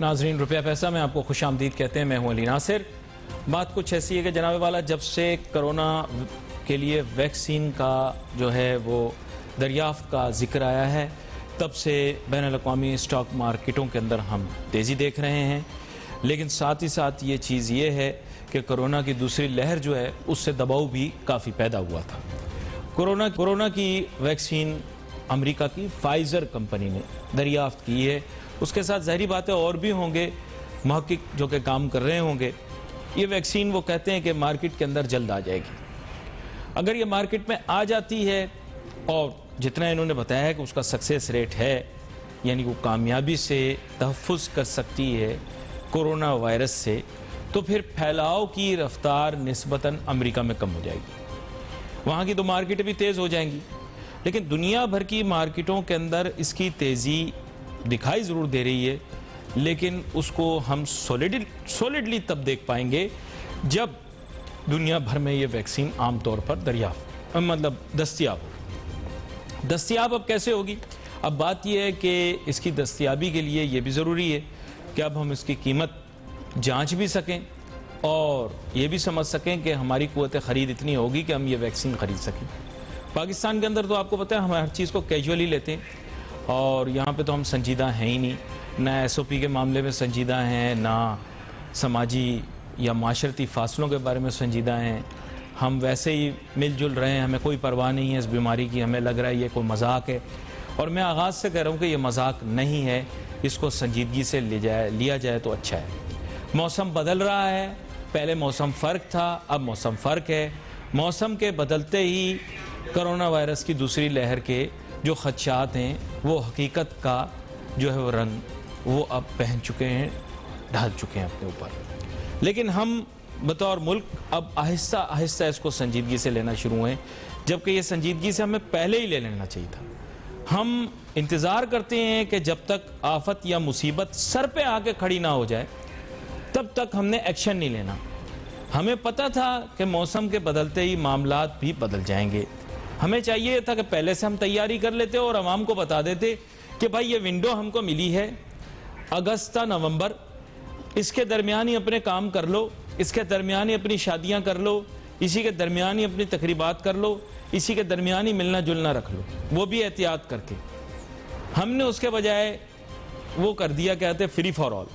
नाजरीन, रुपया पैसा में आपको खुश आमदीद कहते हैं। मैं हूं अली नासिर। बात कुछ ऐसी है कि जनाब वाला, जब से कोरोना के लिए वैक्सीन का जो है वो दरियाफ्त का जिक्र आया है, तब से बैनुल-अक़वामी स्टॉक मार्केटों के अंदर हम तेज़ी देख रहे हैं। लेकिन साथ ही साथ ये चीज़ ये है कि कोरोना की दूसरी लहर जो है उससे दबाव भी काफ़ी पैदा हुआ था। कोरोना की वैक्सीन अमेरिका की फाइज़र कंपनी ने दरियाफ्त की है। उसके साथ ज़ाहिरी बात है और भी होंगे महक़क़ जो कि काम कर रहे होंगे। ये वैक्सीन वो कहते हैं कि मार्केट के अंदर जल्द आ जाएगी। अगर ये मार्केट में आ जाती है और जितना इन्होंने बताया है कि उसका सक्सेस रेट है, यानी वो कामयाबी से तहफ़्फ़ुज़ कर सकती है कोरोना वायरस से, तो फिर फैलाव की रफ्तार निस्बतन अमेरिका में कम हो जाएगी। वहाँ की तो मार्केटें भी तेज़ हो जाएंगी, लेकिन दुनिया भर की मार्केटों के अंदर इसकी तेज़ी दिखाई ज़रूर दे रही है, लेकिन उसको हम सॉलिडली तब देख पाएंगे जब दुनिया भर में ये वैक्सीन आम तौर पर दस्तयाब अब कैसे होगी। अब बात यह है कि इसकी दस्तयाबी के लिए ये भी ज़रूरी है कि अब हम इसकी कीमत जांच भी सकें और ये भी समझ सकें कि हमारी क़ुव्वत ख़रीद इतनी होगी कि हम ये वैक्सीन ख़रीद सकें। पाकिस्तान के अंदर तो आपको पता है हम हर चीज़ को कैजुअली लेते हैं और यहाँ पे तो हम संजीदा हैं ही नहीं, ना SOP के मामले में संजीदा हैं, ना समाजी या माशरती फासलों के बारे में संजीदा हैं। हम वैसे ही मिलजुल रहे हैं, हमें कोई परवाह नहीं है इस बीमारी की। हमें लग रहा है ये कोई मजाक है, और मैं आगाज़ से कह रहा हूँ कि ये मजाक नहीं है, इसको संजीदगी से लिया जाए तो अच्छा है। मौसम बदल रहा है, पहले मौसम फ़र्क था, अब मौसम फ़र्क है। मौसम के बदलते ही कोरोना वायरस की दूसरी लहर के जो खदशात हैं वो हकीकत का जो है वो रंग वो अब पहन चुके हैं, ढाल चुके हैं अपने ऊपर। लेकिन हम बतौर मुल्क अब आहिस्ता आहिस्ता इसको संजीदगी से लेना शुरू हुए, जबकि ये संजीदगी से हमें पहले ही ले लेना चाहिए था। हम इंतज़ार करते हैं कि जब तक आफत या मुसीबत सर पे आके खड़ी ना हो जाए तब तक हमने एक्शन नहीं लेना। हमें पता था कि मौसम के बदलते ही मामलात भी बदल जाएंगे। हमें चाहिए था कि पहले से हम तैयारी कर लेते और आवाम को बता देते कि भाई ये विंडो हमको मिली है अगस्त नवंबर, इसके दरमियान ही अपने काम कर लो, इसके दरमियान ही अपनी शादियां कर लो, इसी के दरमियान ही अपनी तकरीबात कर लो, इसी के दरमियान ही मिलना जुलना रख लो, वो भी एहतियात करके। हमने उसके बजाय वो कर दिया, कहते फ्री फॉर ऑल,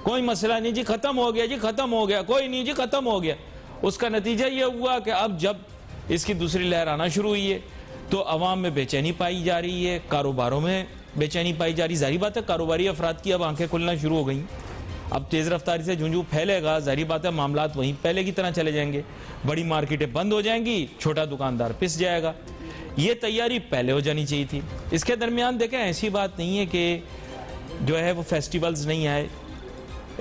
कोई मसला नहीं जी, ख़त्म हो गया जी, ख़त्म हो गया, कोई नहीं जी, ख़त्म हो गया। उसका नतीजा ये हुआ कि अब जब इसकी दूसरी लहर आना शुरू हुई है तो अवाम में बेचैनी पाई जा रही है, कारोबारों में बेचैनी पाई जा रही। जाहिर बात है कारोबारी अफराद की अब आंखें खुलना शुरू हो गई। अब तेज़ रफ्तारी से झुंझू फैलेगा, जाहिर बात है मामलात वहीं पहले की तरह चले जाएंगे, बड़ी मार्केटें बंद हो जाएंगी, छोटा दुकानदार पिस जाएगा। ये तैयारी पहले हो जानी चाहिए थी। इसके दरमियान देखें, ऐसी बात नहीं है कि जो है वो फेस्टिवल्स नहीं आए,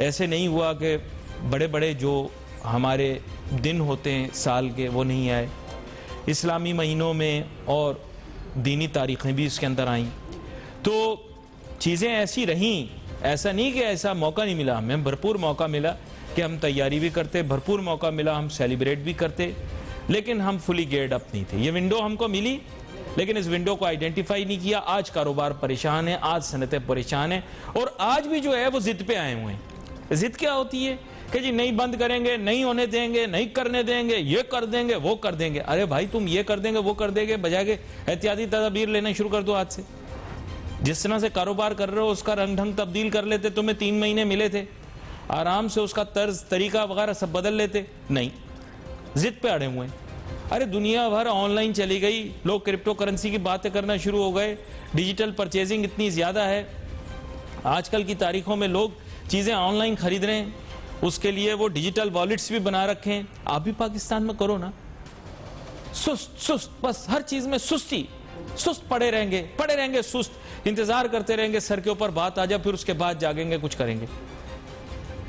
ऐसे नहीं हुआ कि बड़े बड़े जो हमारे दिन होते हैं साल के वो नहीं आए। इस्लामी महीनों में और दीनी तारीख़ें भी इसके अंदर आईं, तो चीज़ें ऐसी रहीं। ऐसा नहीं कि ऐसा मौका नहीं मिला, हमें भरपूर मौका मिला कि हम तैयारी भी करते, भरपूर मौका मिला हम सेलिब्रेट भी करते, लेकिन हम फुली गेयर्ड अप नहीं थे। ये विंडो हमको मिली, लेकिन इस विंडो को आइडेंटिफाई नहीं किया। आज कारोबार परेशान है, आज सनतें परेशान हैं, और आज भी जो है वो ज़िद पे आए हुए हैं। ज़िद क्या होती है कि जी नहीं बंद करेंगे, नहीं होने देंगे, नहीं करने देंगे, ये कर देंगे, वो कर देंगे। अरे भाई, तुम ये कर देंगे, वो कर देंगे, बजाय के एहतियाती तदाबीर लेना शुरू कर दो आज से। जिस तरह से कारोबार कर रहे हो उसका रंग ढंग तब्दील कर लेते। तुम्हें 3 महीने मिले थे, आराम से उसका तर्ज तरीका वगैरह सब बदल लेते। नहीं, जिद पे अड़े हुए हैं। अरे दुनिया भर ऑनलाइन चली गई, लोग क्रिप्टो करेंसी की बातें करना शुरू हो गए, डिजिटल परचेजिंग इतनी ज़्यादा है, आजकल की तारीखों में लोग चीज़ें ऑनलाइन खरीद रहे हैं, उसके लिए वो डिजिटल वॉलेट्स भी बना रखे हैं। आप भी पाकिस्तान में करो ना, सुस्त बस हर चीज़ में सुस्ती, सुस्त पड़े रहेंगे सुस्त, इंतजार करते रहेंगे सर के ऊपर बात आ जाए, फिर उसके बाद जागेंगे, कुछ करेंगे।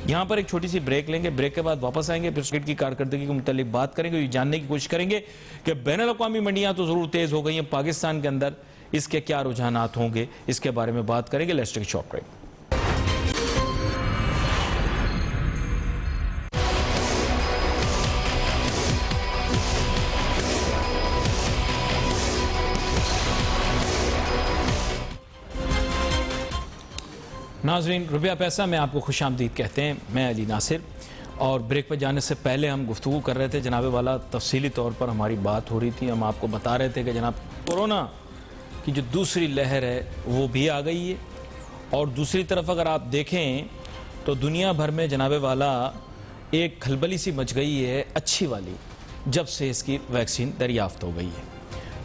यहां पर एक छोटी सी ब्रेक लेंगे, ब्रेक के बाद वापस आएंगे, फिर क्रिकेट की कारकर्दगी के मुतालिक बात करेंगे, ये जानने की कोशिश करेंगे कि बैनुल-अक़वामी मंडियां तो जरूर तेज हो गई हैं, पाकिस्तान के अंदर इसके क्या रुझानात होंगे, इसके बारे में बात करेंगे। Let's take a short break. नाज़रीन, रुपया पैसा में आपको खुशामदीद कहते हैं। मैं अली नासिर, और ब्रेक पर जाने से पहले हम गुफ्तगू कर रहे थे जनाब वाला, तफसीली तौर पर हमारी बात हो रही थी। हम आपको बता रहे थे कि जनाब कोरोना की जो दूसरी लहर है वो भी आ गई है, और दूसरी तरफ अगर आप देखें तो दुनिया भर में जनाब वाला एक खलबली सी मच गई है अच्छी वाली, जब से इसकी वैक्सीन दरियाफ्त हो गई है।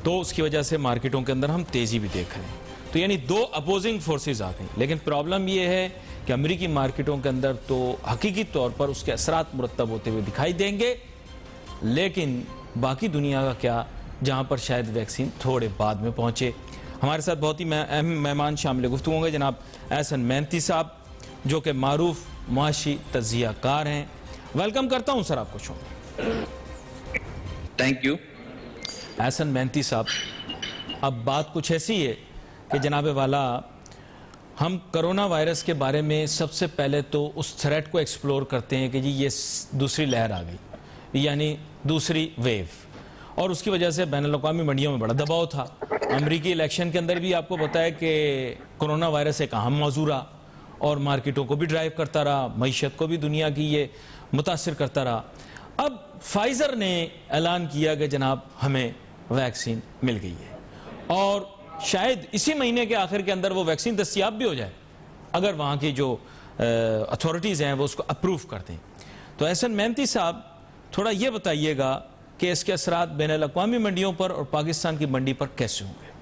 तो उसकी वजह से मार्केटों के अंदर हम तेज़ी भी देख रहे हैं। तो यानी दो अपोजिंग फोर्सेस आ गई। लेकिन प्रॉब्लम ये है कि अमेरिकी मार्केटों के अंदर तो हकीकी तौर पर उसके असरात मुरतब होते हुए दिखाई देंगे, लेकिन बाकी दुनिया का क्या, जहां पर शायद वैक्सीन थोड़े बाद में पहुंचे। हमारे साथ बहुत ही अहम मेहमान शामिल गुफ्तगू होंगे। जनाब एहसन मेहनती साहब, जो कि मारूफ मुआशी तज्जिया कार हैं। वेलकम करता हूं सर आपको शो में। Thank you. एहसन मेहनती साहब, अब बात कुछ ऐसी है कि जनाब वाला, हम कोरोना वायरस के बारे में सबसे पहले तो उस थ्रेट को एक्सप्लोर करते हैं कि जी ये दूसरी लहर आ गई, यानी दूसरी वेव, और उसकी वजह से बैनुल-अक़वामी मंडियों में बड़ा दबाव था। अमरीकी इलेक्शन के अंदर भी आपको पता है कि कोरोना वायरस एक अहम मौजू रहा और मार्केटों को भी ड्राइव करता रहा, मईशत को भी दुनिया की ये मुतासिर करता रहा। अब फाइज़र ने ऐलान किया कि जनाब हमें वैक्सीन मिल गई है, और शायद इसी महीने के आखिर के अंदर वो वैक्सीन दस्तयाब भी हो जाए, अगर वहाँ की जो अथॉरिटीज़ हैं वो उसको अप्रूव कर दें। तो एहसन मेहनती साहब, थोड़ा ये बताइएगा कि इसके असरात बैनुल-अक़वामी मंडियों पर और पाकिस्तान की मंडी पर कैसे होंगे।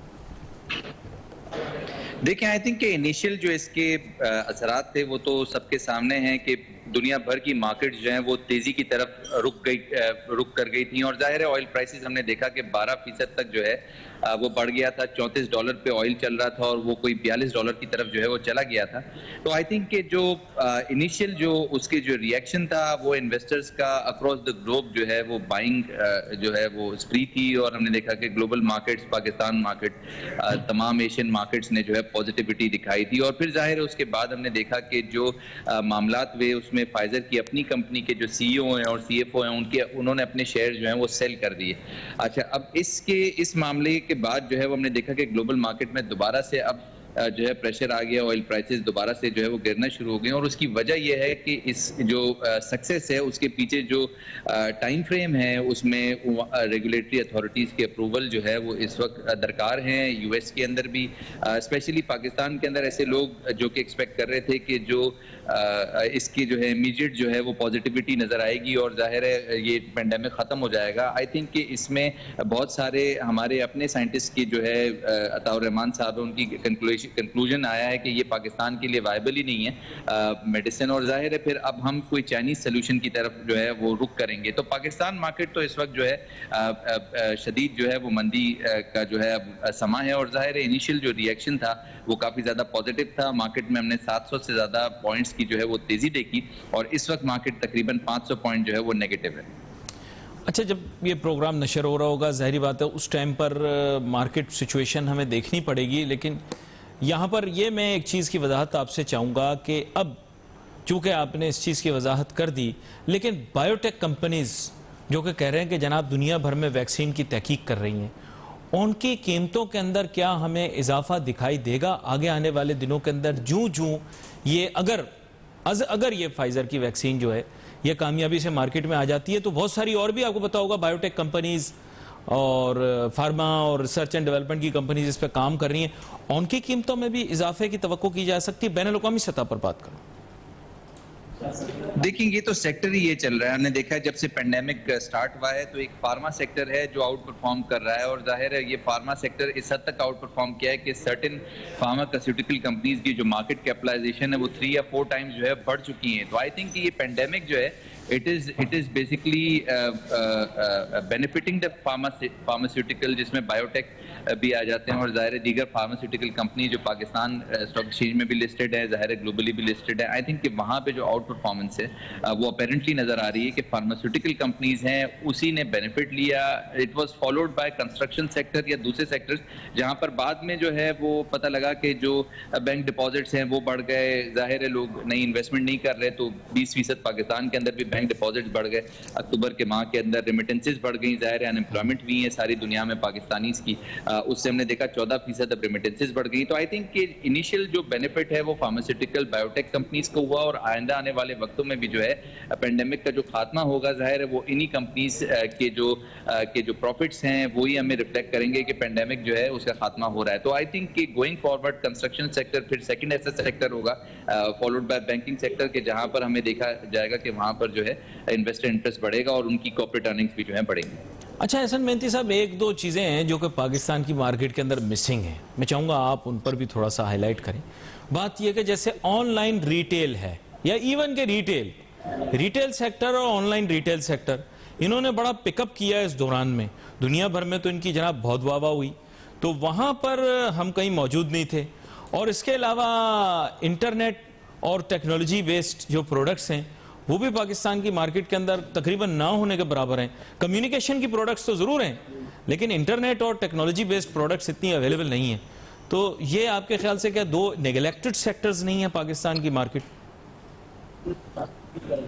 देखिए, आई थिंक कि इनिशियल जो इसके असरात थे वो तो सबके सामने हैं कि दुनिया भर की मार्केट जो है वो तेजी की तरफ रुक कर गई थी, और जाहिर है ऑयल प्राइसेस हमने देखा कि 12% तक जो है वो बढ़ गया था। $34 पे ऑयल चल रहा था और वो कोई $42 की तरफ जो है वो चला गया था। तो आई थिंक कि जो इनिशियल जो उसके जो रिएक्शन था वो इन्वेस्टर्स का अक्रॉस द ग्लोब जो है वो बाइंग जो है वो स्प्री थी, और हमने देखा कि ग्लोबल मार्केट्स, पाकिस्तान मार्केट, तमाम एशियन मार्केट्स ने जो है पॉजिटिविटी दिखाई थी। और फिर जाहिर है उसके बाद हमने देखा कि जो मामलात वे उसमें फाइजर की अपनी कंपनी के जो सीईओ हैं और सीएफओ हैं उन्होंने अपने शेयर जो हैं वो सेल कर दिए। अच्छा, अब इस मामले के बाद जो है वो हमने देखा कि ग्लोबल मार्केट में दोबारा से अब जो है प्रेशर आ गया, ऑयल प्राइसेस दोबारा से जो है वो गिरना शुरू हो गए, और उसकी वजह यह है कि इस जो सक्सेस है उसके पीछे जो टाइम फ्रेम है उसमें रेगुलेटरी अथॉरिटीज़ के अप्रूवल जो है वो इस वक्त दरकार हैं। यूएस के अंदर भी, स्पेशली पाकिस्तान के अंदर ऐसे लोग जो कि एक्सपेक्ट कर रहे थे कि जो इसकी जो है इमीडिएट जो है वो पॉजिटिविटी नज़र आएगी और जाहिर है ये पेंडेमिक ख़त्म हो जाएगा। आई थिंक कि इसमें बहुत सारे हमारे अपने साइंटिस्ट की जो है अताउर रहमान साहब, उनकी कंक्लूजन आया है कि ये पाकिस्तान के लिए वायबल ही नहीं है मेडिसिन, और जाहिर है फिर अब हम कोई चाइनीज सोल्यूशन की तरफ जो है वो रुख करेंगे। तो पाकिस्तान मार्केट तो इस वक्त जो है शदीद जो है वो मंदी का जो है अब समा है, और जाहिर है इनिशियल जो रिएक्शन था वो काफ़ी ज़्यादा पॉजिटिव था। मार्केट में हमने 700 से ज़्यादा पॉइंट्स की जो है वो तेज़ी देखी, और इस वक्त मार्केट तकरीबन 500 पॉइंट जो है वो नेगेटिव है। अच्छा, जब ये प्रोग्राम नशर हो रहा होगा, ज़ाहिर बात है उस टाइम पर मार्केट सिचुएशन हमें देखनी पड़ेगी, लेकिन यहाँ पर ये मैं एक चीज़ की वजाहत आपसे चाहूँगा कि अब चूँकि आपने इस चीज़ की वजाहत कर दी, लेकिन बायोटेक कंपनीज़ जो कि कह रहे हैं कि जनाब दुनिया भर में वैक्सीन की तहकीक कर रही हैं, उनकी कीमतों के अंदर क्या हमें इजाफा दिखाई देगा आगे आने वाले दिनों के अंदर? जूँ ये अगर ये फाइजर की वैक्सीन जो है ये कामयाबी से मार्केट में आ जाती है, तो बहुत सारी और भी आपको पता होगा बायोटेक कंपनीज और फार्मा और रिसर्च एंड डेवलपमेंट की कंपनीज इस पर काम कर रही हैं, उनकी कीमतों में भी इजाफे की तवक्को की जा सकती है। बैनुल-अक़वामी सतह पर बात करूं, देखिए ये तो सेक्टर ही ये चल रहा है। हमने देखा है जब से पेंडेमिक स्टार्ट हुआ है तो एक फार्मा सेक्टर है जो आउट परफॉर्म कर रहा है, और जाहिर है ये फार्मा सेक्टर इस हद तक आउट परफॉर्म किया है कि सर्टेन फार्मास्यूटिकल कंपनीज की जो मार्केट कैपिटलाइजेशन है वो 3 या 4 टाइम्स जो है बढ़ चुकी है। तो आई थिंक ये पेंडेमिक जो है it is basically benefiting the pharmaceutical, जिसमें बायोटेक भी आ जाते हैं और जाहिर है दीगर फार्मास्यूटिकल कंपनी जो पाकिस्तान स्टॉक एक्सचेंज में भी लिस्टेड है, जाहिर है ग्लोबली भी लिस्टेड है। आई थिंक कि वहाँ पे जो आउट परफॉर्मेंस है वो अपेरेंटली नजर आ रही है कि फार्मास्यूटिकल कंपनीज हैं उसी ने बेनिफिट लिया। It was followed by construction sector या दूसरे सेक्टर्स, जहाँ पर बाद में जो है वो पता लगा कि जो बैंक डिपॉजिट्स हैं वो बढ़ गए, जाहिर है लोग नई इन्वेस्टमेंट नहीं कर रहे, तो 20% पाकिस्तान के अंदर भी बैंक डिपॉजिट्स बढ़ गए। अक्टूबर के माह के अंदर रेमिटेंसेस बढ़ गई, जाहिर है अनएम्प्लॉयमेंट भी है सारी दुनिया में पाकिस्तानीज की, उससे हमने देखा 14% अब रेमिटेंसेज बढ़ गई। तो आई थिंक कि इनिशियल जो बेनिफिट है वो फार्मास्यूटिकल बायोटेक कंपनीज को हुआ, और आइंदा आने वाले वक्तों में भी जो है पेंडेमिक का जो खात्मा होगा, जाहिर है वो इन्हीं कंपनीज के जो प्रॉफिट्स हैं वो ही हमें रिफ्लेक्ट करेंगे कि पेंडेमिक जो है उसका खात्मा हो रहा है। तो आई थिंक कि गोइंग फॉरवर्ड कंस्ट्रक्शन सेक्टर, फिर सेकंड ऐसा सेक्टर होगा फॉलोड बाय बैंकिंग सेक्टर के, जहां पर हमें देखा जाएगा कि वहां पर जो है इन्वेस्टर इंटरेस्ट बढ़ेगा और उनकी कॉर्पोरेट अर्निंग्स भी जो है बढ़ेंगी। अच्छा एहसन मेहंती साहब, एक दो चीज़ें हैं जो कि पाकिस्तान की मार्केट के अंदर मिसिंग हैं, मैं चाहूँगा आप उन पर भी थोड़ा सा हाईलाइट करें। बात यह कि जैसे ऑनलाइन रिटेल है या इवन के रिटेल सेक्टर और ऑनलाइन रिटेल सेक्टर, इन्होंने बड़ा पिकअप किया है इस दौरान में। दुनिया भर में तो इनकी जनाब बहुत वाह हुई, तो वहाँ पर हम कहीं मौजूद नहीं थे। और इसके अलावा इंटरनेट और टेक्नोलॉजी बेस्ड जो प्रोडक्ट्स हैं वो भी पाकिस्तान की मार्केट के अंदर तकरीबन ना होने के बराबर हैं। कम्युनिकेशन की प्रोडक्ट्स तो ज़रूर हैं, लेकिन इंटरनेट और टेक्नोलॉजी बेस्ड प्रोडक्ट्स इतनी अवेलेबल नहीं हैं। तो ये आपके ख्याल से क्या दो नेग्लेक्टेड सेक्टर्स नहीं है पाकिस्तान की मार्केट?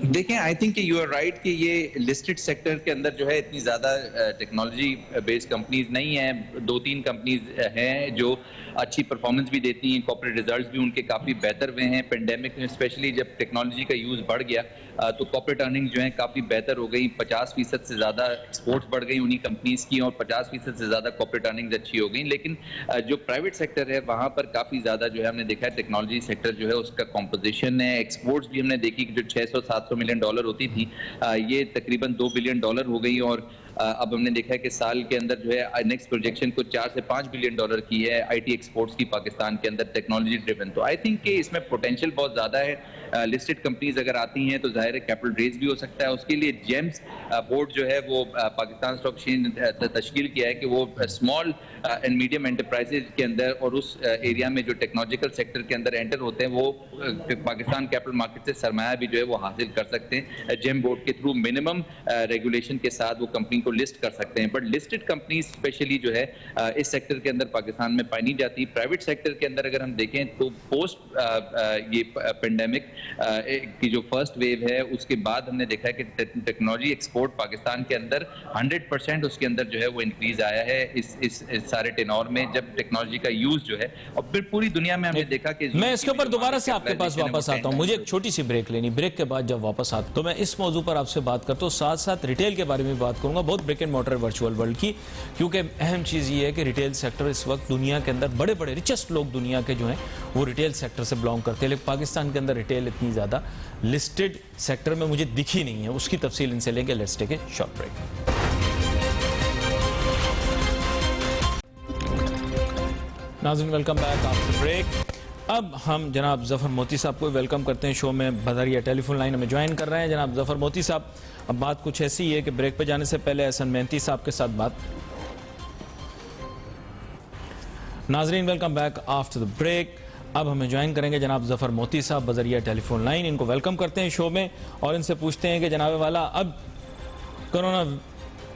देखें, I think you are right कि ये लिस्टेड सेक्टर के अंदर जो है इतनी ज़्यादा टेक्नोलॉजी बेस्ड कंपनीज नहीं हैं। 2-3 कंपनीज हैं जो अच्छी परफॉर्मेंस भी देती हैं, कॉर्पोरेट रिजल्ट्स भी उनके काफ़ी बेहतर हुए हैं। पेंडेमिक में स्पेशली जब टेक्नोलॉजी का यूज़ बढ़ गया तो कॉर्पोरेट अर्निंग जो है काफ़ी बेहतर हो गई। 50% से ज़्यादा एक्सपोर्ट्स बढ़ गई उन्हीं कंपनीज की, और 50% से ज़्यादा कॉर्पोरेट अर्निंग्स अच्छी हो गई। लेकिन जो प्राइवेट सेक्टर है वहाँ पर काफ़ी ज़्यादा जो है हमने देखा है टेक्नोलॉजी सेक्टर जो है उसका कॉम्पोजिशन है। एक्सपोर्ट्स भी हमने देखी कि जो 600-700 मिलियन डॉलर होती थी ये तकरीबन $2 बिलियन हो गई, और अब हमने देखा है कि साल के अंदर जो है नेक्स्ट प्रोजेक्शन को $4 से $5 बिलियन की है आईटी एक्सपोर्ट्स की पाकिस्तान के अंदर टेक्नोलॉजी ड्रिवन। तो आई थिंक कि इसमें पोटेंशियल बहुत ज़्यादा है। लिस्टेड कंपनीज अगर आती हैं तो जाहिर है कैपिटल रेज भी हो सकता है। उसके लिए जेम्स बोर्ड जो है वो पाकिस्तान स्टॉक एक्सचेंज तश्कील किया है कि वो स्मॉल एंड मीडियम एंटरप्राइजेज के अंदर और उस एरिया में जो टेक्नोलॉजिकल सेक्टर के अंदर एंटर होते हैं वो पाकिस्तान कैपिटल मार्केट से सरमाया भी जो है वो हासिल कर सकते हैं। जेम बोर्ड के थ्रू मिनिमम रेगुलेशन के साथ वो कंपनी को लिस्ट कर सकते हैं। बट लिस्टेड कंपनी स्पेशली जो है इस सेक्टर के अंदर पाकिस्तान में पाई नहीं जाती। प्राइवेट सेक्टर के अंदर अगर हम देखें तो पोस्ट ये पेंडेमिक की जो फर्स्ट वेव है उसके बाद हमने देखा है कि टेक्नोलॉजी एक्सपोर्ट पाकिस्तान के अंदर 100% उसके अंदर जो है वो इंक्रीज आया है इस सारे टेनोर में, जब टेक्नोलॉजी का यूज जो है। और फिर पूरी दुनिया में हमने देखा कि मैं इसके ऊपर दोबारा से आपके पास वापस आता हूं, मुझे एक छोटी सी ब्रेक लेनी, ब्रेक के बाद जब वापस आता तो मैं इस मौजू पर आपसे बात करता हूं, साथ साथ रिटेल के बारे में बात करूंगा, बहुत brick and mortar virtual world की, क्योंकि अहम चीज ये है कि रिटेल सेक्टर इस वक्त दुनिया के अंदर बड़े बड़े रिचेस्ट लोग दुनिया के जो हैं वो रिटेल सेक्टर से बिलोंग करते हैं, लेकिन पाकिस्तान के अंदर रिटेल इतनी ज्यादा लिस्टेड सेक्टर में मुझे दिखी नहीं है। उसकी तफसील इनसे लेंगे। Let's take a short break. नाज़रीन वेलकम बैक आफ्टर ब्रेक। अब हम जनाब ज़फ़र मोती साहब को वेलकम करते हैं शो में। बदरिया टेलीफोन लाइन में ज्वाइन कर रहे हैं जनाब ज़फ़र मोती साहब। अब बात कुछ ऐसी है कि ब्रेक पे जाने से पहले एहसन मेहंती साहब के साथ बात। नाज़रीन welcome back after the break. अब हमें ज्वाइन करेंगे जनाब ज़फ़र मोती साहब बदरिया टेलीफोन लाइन। इनको वेलकम करते हैं शो में और इनसे पूछते हैं कि जनाब वाला, अब कोरोना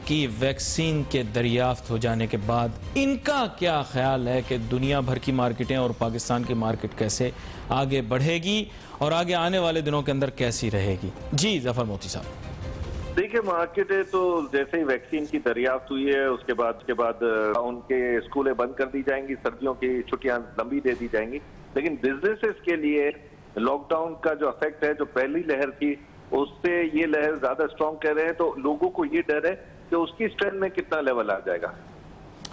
की वैक्सीन के दरियाफ्त हो जाने के बाद इनका क्या ख्याल है कि दुनिया भर की मार्केटें और पाकिस्तान की मार्केट कैसे आगे बढ़ेगी और आगे आने वाले दिनों के अंदर कैसी रहेगी? जी ज़फ़र मोती साहब। देखिए, मार्केट है तो जैसे ही वैक्सीन की दरियाफ्त हुई है उसके बाद उनके स्कूलें बंद कर दी जाएंगी, सर्दियों की छुट्टियां लंबी दे दी जाएंगी। लेकिन बिजनेसेस के लिए लॉकडाउन का जो इफेक्ट है, जो पहली लहर थी उससे ये लहर ज्यादा स्ट्रॉन्ग कह रहे हैं, तो लोगों को ये डर है कि उसकी स्ट्रेंथ में कितना लेवल आ जाएगा।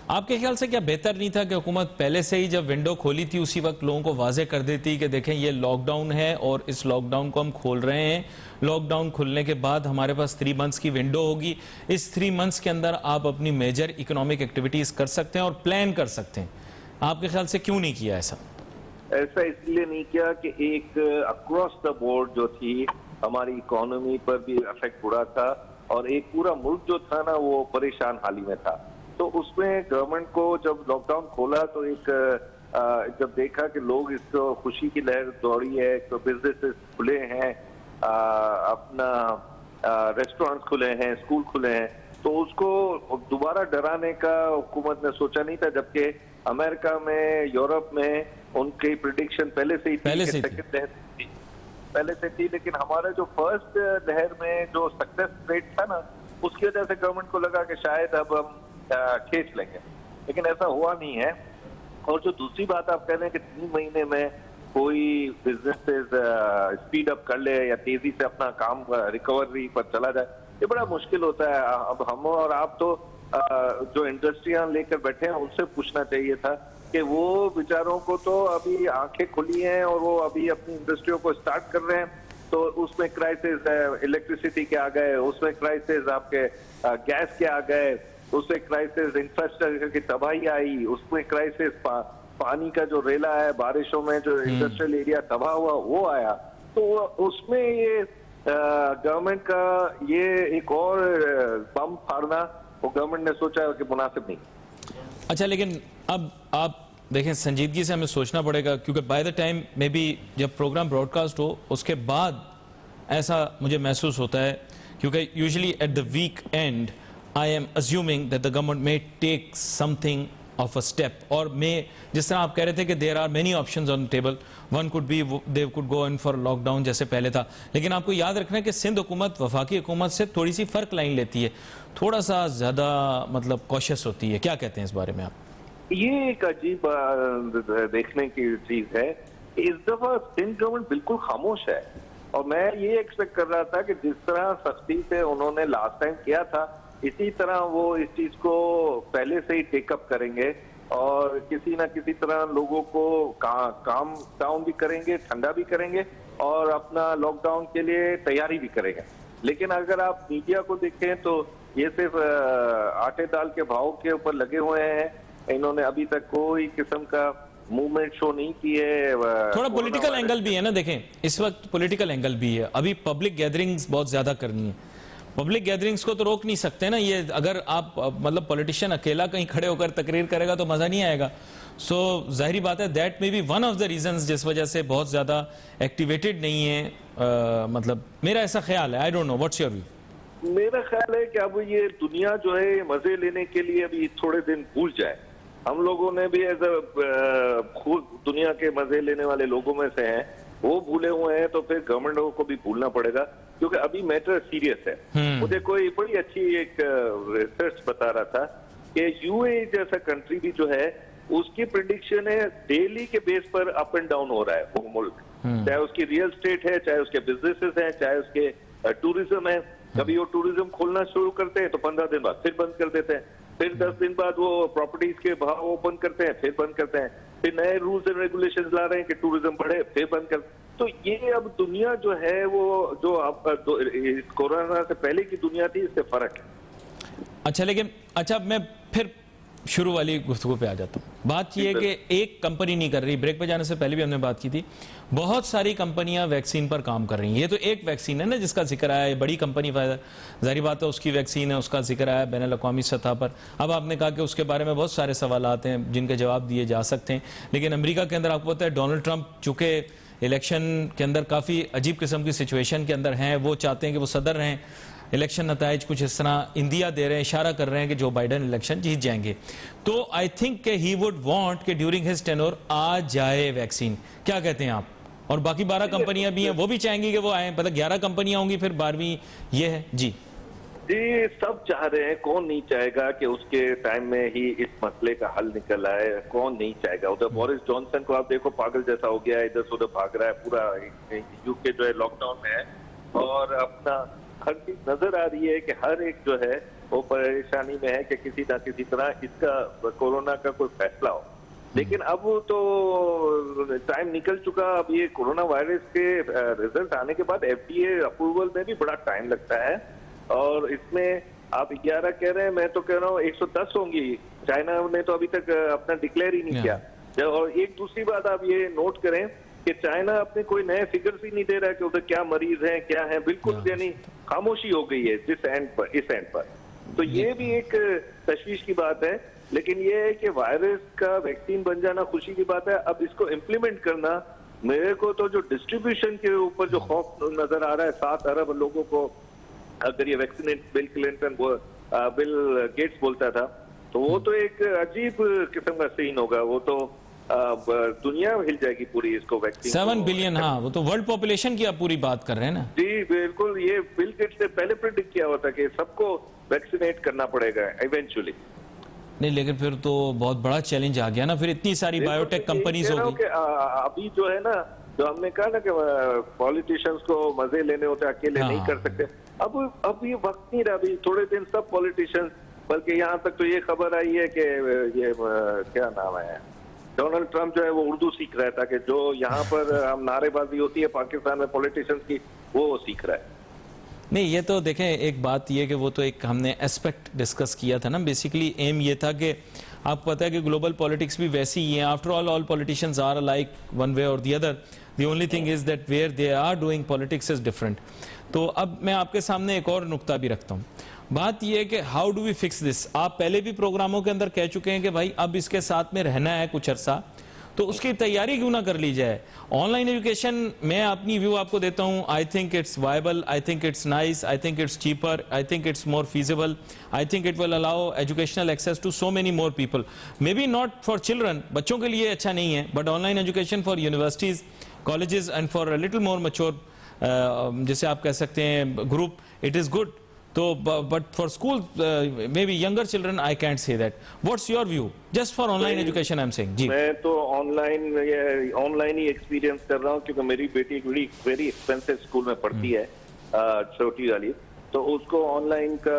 आपके ख्याल से क्या बेहतर नहीं था कि हुकूमत पहले से ही जब विंडो खोली थी उसी वक्त लोगों को वाजे कर देती कि देखें ये लॉकडाउन है और इस लॉकडाउन को हम खोल रहे हैं, लॉकडाउन खुलने के बाद हमारे पास 3 मंथ्स की विंडो होगी, इस 3 मंथ्स के अंदर आप अपनी मेजर इकोनॉमिक एक्टिविटीज कर सकते हैं और प्लान कर सकते हैं। आपके ख्याल से क्यों नहीं किया ऐसा? ऐसा इसलिए नहीं किया कि एक अक्रॉस द बोर्ड जो थी हमारी इकोनॉमी पर भी इफेक्ट पड़ा था और एक पूरा मुल्क जो था ना वो परेशान हाली में था। तो उसमें गवर्नमेंट को जब लॉकडाउन खोला तो एक जब देखा कि लोग इसको खुशी की लहर दौड़ी है, तो बिजनेसेस खुले हैं, अपना रेस्टोरेंट्स खुले हैं, स्कूल खुले हैं, तो उसको दोबारा डराने का हुकूमत ने सोचा नहीं था। जबकि अमेरिका में, यूरोप में उनकी प्रिडिक्शन पहले से ही पहले से थी, लेकिन हमारा जो फर्स्ट लहर में जो सक्सेस रेट था ना उसकी वजह से गवर्नमेंट को लगा कि शायद अब हम खींच लेंगे। लेकिन ऐसा हुआ नहीं है। और जो दूसरी बात आप कह रहे हैं कि 3 महीने में कोई बिजनेसेस स्पीड अप कर ले या तेजी से अपना काम रिकवरी पर चला जाए, ये बड़ा मुश्किल होता है। अब हम और आप तो जो इंडस्ट्रियां लेकर बैठे हैं उनसे पूछना चाहिए था कि वो बेचारों को तो अभी आंखें खुली हैं और वो अभी अपनी इंडस्ट्रियों को स्टार्ट कर रहे हैं, तो उसमें क्राइसिस है, इलेक्ट्रिसिटी के आ गए, उसमें क्राइसिस आपके गैस के आ गए, उसमें क्राइसिस इंफ्रास्ट्रक्चर की तबाही आई, उसमें क्राइसिस पानी का जो रेला है, बारिशों में जो इंडस्ट्रियल एरिया तबाह हुआ वो आया। तो उसमें ये गवर्नमेंट का ये एक और बम फाड़ना वो गवर्नमेंट ने सोचा कि मुनासिब नहीं। अच्छा, लेकिन अब आप देखें, संजीदगी से हमें सोचना पड़ेगा, क्योंकि by the time maybe जब प्रोग्राम ब्रॉडकास्ट हो उसके बाद ऐसा मुझे महसूस होता है, क्योंकि usually at the weekend I am assuming that the government may take something of a step, और मे जिस तरह आप कह रहे थे कि there are many options on the table, one could be they could go in for lockdown जैसे पहले था, लेकिन आपको याद रखना है कि सिंध हुकूमत वफाकी हुकूमत से थोड़ी सी फर्क लाइन लेती है, थोड़ा सा ज्यादा मतलब कॉशियस होती है। क्या कहते हैं इस बारे में आप? ये एक अजीब देखने की चीज है। इस दफा सिंध गवर्नमेंट बिल्कुल खामोश है, और मैं ये एक्सपेक्ट कर रहा था कि जिस तरह सख्ती से उन्होंने लास्ट टाइम किया था इसी तरह वो इस चीज को पहले से ही टेकअप करेंगे और किसी ना किसी तरह लोगों को काम डाउन भी करेंगे, ठंडा भी करेंगे और अपना लॉकडाउन के लिए तैयारी भी करेंगे। लेकिन अगर आप मीडिया को देखें तो ये सिर्फ आटे दाल के भाव के ऊपर लगे हुए हैं, इन्होंने अभी तक कोई किस्म का मूवमेंट शो नहीं की है। थोड़ा पॉलिटिकल एंगल भी है ना, देखें इस वक्त पॉलिटिकल एंगल भी है, अभी पब्लिक गैदरिंग्स बहुत ज्यादा करनी है, पब्लिक गैदरिंग्स को तो रोक नहीं सकते ना ये, अगर आप मतलब पॉलिटिशियन अकेला कहीं खड़े होकर तकरीर करेगा तो मजा नहीं आएगा। सो जाहिर बात है that may be one of the reasons जिस वजह से बहुत ज्यादा एक्टिवेटेड नहीं है, मतलब मेरा ऐसा ख्याल है। I don't know, what's your view? मेरा ख्याल है कि अब ये दुनिया जो है मजे लेने के लिए अभी थोड़े दिन भूल जाए। हम लोगों ने भी एज खुद दुनिया के मजे लेने वाले लोगों में से हैं, वो भूले हुए हैं, तो फिर गवर्नमेंट को भी भूलना पड़ेगा क्योंकि अभी मैटर सीरियस है। मुझे कोई बड़ी अच्छी एक रिसर्च बता रहा था कि यूएई जैसा कंट्री भी जो है उसकी प्रेडिक्शन है डेली के बेस पर अप एंड डाउन हो रहा है वो मुल्क, चाहे उसकी रियल स्टेट है, चाहे उसके बिजनेसेस हैं, चाहे उसके टूरिज्म है। कभी वो टूरिज्म खोलना शुरू करते हैं तो 15 दिन बाद फिर बंद कर देते हैं, फिर 10 दिन बाद वो प्रॉपर्टीज के भाव ओपन करते हैं, फिर बंद करते हैं, फिर नए रूल्स एंड रेगुलेशंस ला रहे हैं कि टूरिज्म बढ़े, फिर बंद कर। तो ये अब दुनिया जो है वो जो आपका कोरोना से पहले की दुनिया थी, इससे फर्क है। अच्छा, लेकिन अच्छा मैं फिर शुरू वाली गुफ्तगू पे आ जाता हूँ। बात यह है कि एक कंपनी नहीं कर रही, ब्रेक पे जाने से पहले भी हमने बात की थी, बहुत सारी कंपनियां वैक्सीन पर काम कर रही हैं। ये तो एक वैक्सीन है ना जिसका जिक्र आया है, बड़ी कंपनी जाहिर बात है उसकी वैक्सीन है, उसका जिक्र आया बैनुल अक़वामी सतह पर। अब आपने कहा कि उसके बारे में बहुत सारे सवाल आते हैं जिनके जवाब दिए जा सकते हैं, लेकिन अमेरिका के अंदर आपको पता है डोनाल्ड ट्रंप चूंकि इलेक्शन के अंदर काफ़ी अजीब किस्म की सिचुएशन के अंदर हैं, वो चाहते हैं कि वो सदर रहें, इलेक्शन नताइज कुछ इस तरह इंडिया दे रहे हैं, इशारा कर रहे हैं कि जो बाइडन इलेक्शन जीत जाएंगे। तो I think he would want कि ड्यूरिंग हिज टेन्योर आ जाए वैक्सीन। क्या कहते हैं आप? और बाकी 12 कंपनियां भी हैं, वो भी चाहेंगी कि वो आए, मतलब 11 कंपनियां होंगी, फिर 12वीं ये है। जी जी, सब चाह रहे हैं, कौन नहीं चाहेगा कि उसके टाइम में ही इस मसले का हल निकल आए, कौन नहीं चाहेगा। उधर बोरिस जॉनसन को आप देखो पागल जैसा हो गया है, इधर से उधर भाग रहा है, पूरा यूके जो है लॉकडाउन में है और अपना हर चीज नजर आ रही है कि हर एक जो है वो परेशानी में है कि किसी ना किसी तरह इसका कोरोना का कोई फैसला हो। लेकिन अब तो टाइम निकल चुका, अब ये कोरोना वायरस के रिजल्ट आने के बाद FDA अप्रूवल में भी बड़ा टाइम लगता है और इसमें आप 11 कह रहे हैं, मैं तो कह रहा हूँ 110 होंगी। चाइना ने तो अभी तक अपना डिक्लेयर ही नहीं किया। और एक दूसरी बात आप ये नोट करें कि चाइना अपने कोई नए फिगर्स ही नहीं दे रहा है कि उधर क्या मरीज हैं, क्या है, बिल्कुल यानी खामोशी हो गई है इस एंड पर। तो ये भी एक तशवीश की बात है, लेकिन ये है कि वायरस का वैक्सीन बन जाना खुशी की बात है। अब इसको इम्प्लीमेंट करना, मेरे को तो जो डिस्ट्रीब्यूशन के ऊपर जो खौफ नजर आ रहा है, 7 अरब लोगों को अगर ये वैक्सीनेट बिल गेट्स बोलता था, तो वो तो एक अजीब किस्म का सीन होगा। वो तो दुनिया हिल जाएगी पूरी इसको वैक्सीन 7 बिलियन। हाँ, वो तो वर्ल्ड पॉपुलेशन की आप पूरी बात कर रहे हैं ना। जी बिल्कुल, ये बिल गेट्स ने पहले प्रेडिक्ट किया हुआ था कि सबको वैक्सीनेट करना पड़ेगा इवेंचुअली। नहीं, लेकिन फिर तो बहुत बड़ा चैलेंज आ गया ना, फिर इतनी सारी बायोटेक कंपनीज हो गई। अभी जो है ना, जो हमने कहा ना कि पॉलिटिशियंस को मजे लेने होते, अकेले नहीं कर सकते। अब ये वक्त नहीं रहा। अभी थोड़े दिन सब पॉलिटिशियंस, बल्कि यहाँ तक तो ये खबर आई है कि ये क्या नाम है, डोनाल्ड ट्रंप जो है वो उर्दू सीख रहा है, ताकि जो यहाँ पर हम नारेबाजी होती है पाकिस्तान में पॉलिटिशियंस की, वो सीख रहा है। नहीं, ये तो देखें, एक बात ये कि वो तो एक हमने एस्पेक्ट डिस्कस किया था ना, बेसिकली एम ये था कि आपको पता है कि ग्लोबल पॉलिटिक्स भी वैसी ही है। After all politicians are alike one way or the other, the only thing is that where they are doing politics is different. तो अब मैं आपके सामने एक और नुक्ता भी रखता हूँ। बात यह है कि how do we fix this. आप पहले भी प्रोग्रामों के अंदर कह चुके हैं कि भाई अब इसके साथ में रहना है कुछ अरसा, तो उसकी तैयारी क्यों ना कर ली जाए। ऑनलाइन एजुकेशन, मैं अपनी व्यू आपको देता हूं, I think it's viable, I think it's nice, I think it's cheaper, I think it's more feasible, I think it will allow educational access to so many more people. Maybe not for children, बच्चों के लिए अच्छा नहीं है, but online education for universities, colleges and for a little more mature, जैसे आप कह सकते हैं ग्रुप, इट इज गुड। तो but for school may be younger children, I can't say that. What's your view just for online education? I am saying जी, मैं तो online ही experience कर रहा हूँ, क्योंकि मेरी बेटी वेरी एक्सपेंसिव स्कूल में पढ़ती है, छोटी वाली, तो उसको ऑनलाइन का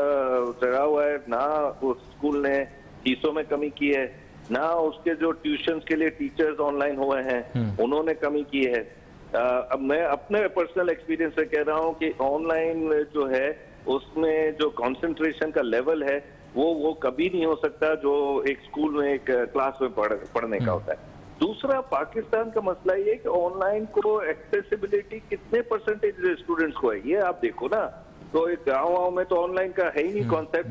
चढ़ा हुआ है ना। उस स्कूल ने फीसों में कमी की है, ना उसके जो ट्यूशन के लिए टीचर्स ऑनलाइन हुए हैं उन्होंने कमी की है। अब मैं अपने पर्सनल एक्सपीरियंस से कह रहा हूँ कि ऑनलाइन जो है उसमें जो कंसंट्रेशन का लेवल है वो कभी नहीं हो सकता जो एक स्कूल में, एक क्लास में पढ़ने का होता है। दूसरा, पाकिस्तान का मसला ये है कि ऑनलाइन को एक्सेसिबिलिटी कितने परसेंटेज स्टूडेंट्स को है, ये आप देखो ना। तो एक गाँव में तो ऑनलाइन का है ही नहीं कॉन्सेप्ट।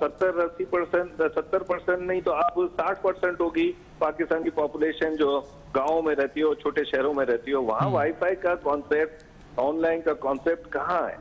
70% नहीं तो आप 60% होगी पाकिस्तान की पॉपुलेशन जो गाँव में रहती हो, छोटे शहरों में रहती हो, वहाँ वाईफाई का कॉन्सेप्ट, ऑनलाइन का कॉन्सेप्ट कहाँ है।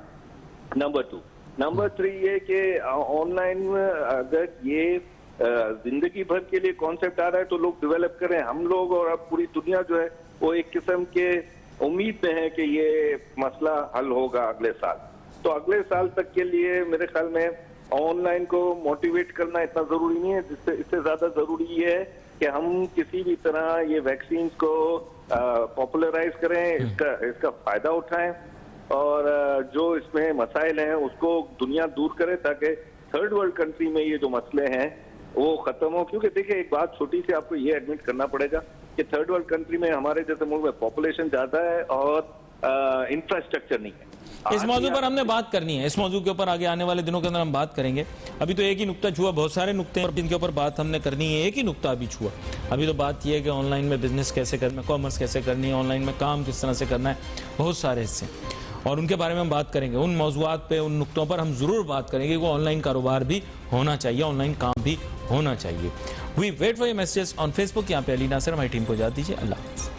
नंबर 2, नंबर 3 ये कि ऑनलाइन अगर ये जिंदगी भर के लिए कॉन्सेप्ट आ रहा है तो लोग डेवलप करें। हम लोग और अब पूरी दुनिया जो है वो एक किस्म के उम्मीद में है कि ये मसला हल होगा अगले साल। तो अगले साल तक के लिए मेरे ख्याल में ऑनलाइन को मोटिवेट करना इतना जरूरी नहीं है। इससे ज्यादा जरूरी ये है कि हम किसी भी तरह ये वैक्सीन को पॉपुलराइज करें, इसका फायदा उठाएं, और जो इसमें मसाइल हैं उसको दुनिया दूर करे, ताकि थर्ड वर्ल्ड कंट्री में ये जो मसले हैं वो खत्म हो। क्योंकि देखिए, एक बात छोटी सी आपको ये एडमिट करना पड़ेगा कि थर्ड वर्ल्ड कंट्री में, हमारे जैसे मुल्क में पॉपुलेशन ज्यादा है और इंफ्रास्ट्रक्चर नहीं है। इस मौजू पर हमने बात करनी है, इस मौजू के ऊपर आगे आने वाले दिनों के अंदर हम बात करेंगे। अभी तो एक ही नुक्ता छुआ, बहुत सारे नुक्ते हैं जिनके ऊपर बात हमने करनी है, एक ही नुक्ता अभी छुआ। अभी तो बात यह है कि ऑनलाइन में बिजनेस कैसे करना है, कॉमर्स कैसे करनी है, ऑनलाइन में काम किस तरह से करना है, बहुत सारे हिस्से, और उनके बारे में हम बात करेंगे। उन मौजूआत पे, उन नुक्तों पर हम जरूर बात करेंगे कि वो ऑनलाइन कारोबार भी होना चाहिए, ऑनलाइन काम भी होना चाहिए। We wait for your messages on Facebook. यहाँ पे अली नासिर, हमारी टीम को इजाजत दीजिए। अल्लाह हाफ़िज़।